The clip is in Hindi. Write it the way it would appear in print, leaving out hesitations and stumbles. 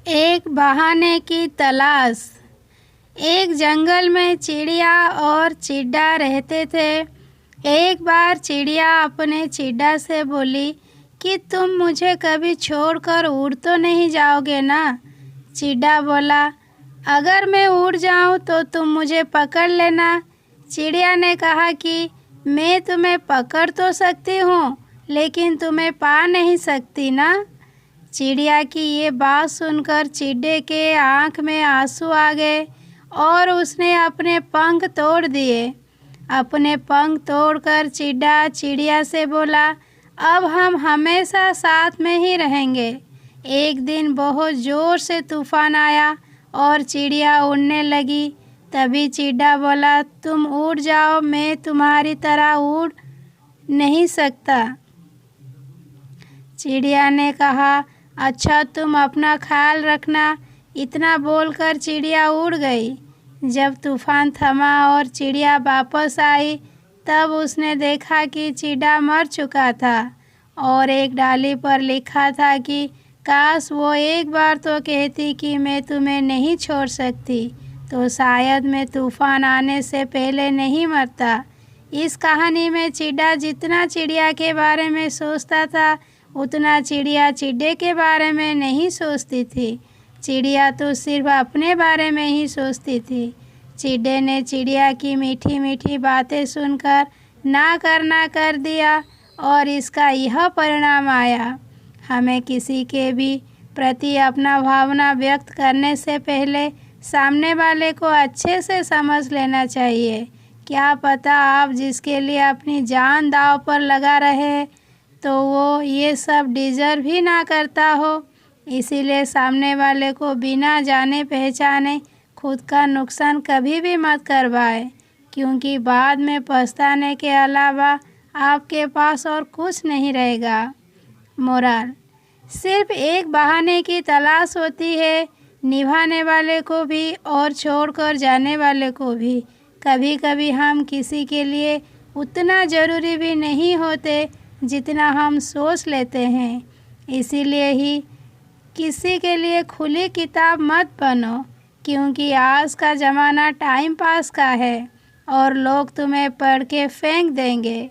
एक बहाने की तलाश। एक जंगल में चिड़िया और चिड्डा रहते थे। एक बार चिड़िया अपने चिड्डा से बोली कि तुम मुझे कभी छोड़कर उड़ तो नहीं जाओगे ना। चिड्डा बोला, अगर मैं उड़ जाऊं तो तुम मुझे पकड़ लेना। चिड़िया ने कहा कि मैं तुम्हें पकड़ तो सकती हूँ, लेकिन तुम्हें पा नहीं सकती ना। चिड़िया की ये बात सुनकर चिड्डे के आँख में आंसू आ गए और उसने अपने पंख तोड़ दिए। अपने पंख तोड़कर चिड्डा चिड़िया से बोला, अब हम हमेशा साथ में ही रहेंगे। एक दिन बहुत ज़ोर से तूफान आया और चिड़िया उड़ने लगी। तभी चिड्डा बोला, तुम उड़ जाओ, मैं तुम्हारी तरह उड़ नहीं सकता। चिड़िया ने कहा, अच्छा, तुम अपना ख्याल रखना। इतना बोलकर चिड़िया उड़ गई। जब तूफान थमा और चिड़िया वापस आई, तब उसने देखा कि चिड्डा मर चुका था और एक डाली पर लिखा था कि काश वो एक बार तो कहती कि मैं तुम्हें नहीं छोड़ सकती, तो शायद मैं तूफान आने से पहले नहीं मरता। इस कहानी में चिड्डा जितना चिड़िया के बारे में सोचता था, उतना चिड़िया चिड्डे के बारे में नहीं सोचती थी। चिड़िया तो सिर्फ अपने बारे में ही सोचती थी। चिड्डे ने चिड़िया की मीठी मीठी बातें सुनकर ना करना कर दिया और इसका यह परिणाम आया। हमें किसी के भी प्रति अपना भावना व्यक्त करने से पहले सामने वाले को अच्छे से समझ लेना चाहिए। क्या पता आप जिसके लिए अपनी जान दांव पर लगा रहे तो वो ये सब डिज़र्व ही ना करता हो। इसीलिए सामने वाले को बिना जाने पहचाने खुद का नुकसान कभी भी मत करवाएं, क्योंकि बाद में पछताने के अलावा आपके पास और कुछ नहीं रहेगा। मोरल, सिर्फ एक बहाने की तलाश होती है, निभाने वाले को भी और छोड़कर जाने वाले को भी। कभी कभी हम किसी के लिए उतना ज़रूरी भी नहीं होते जितना हम सोच लेते हैं। इसीलिए ही किसी के लिए खुली किताब मत बनो, क्योंकि आज का ज़माना टाइम पास का है और लोग तुम्हें पढ़ के फेंक देंगे।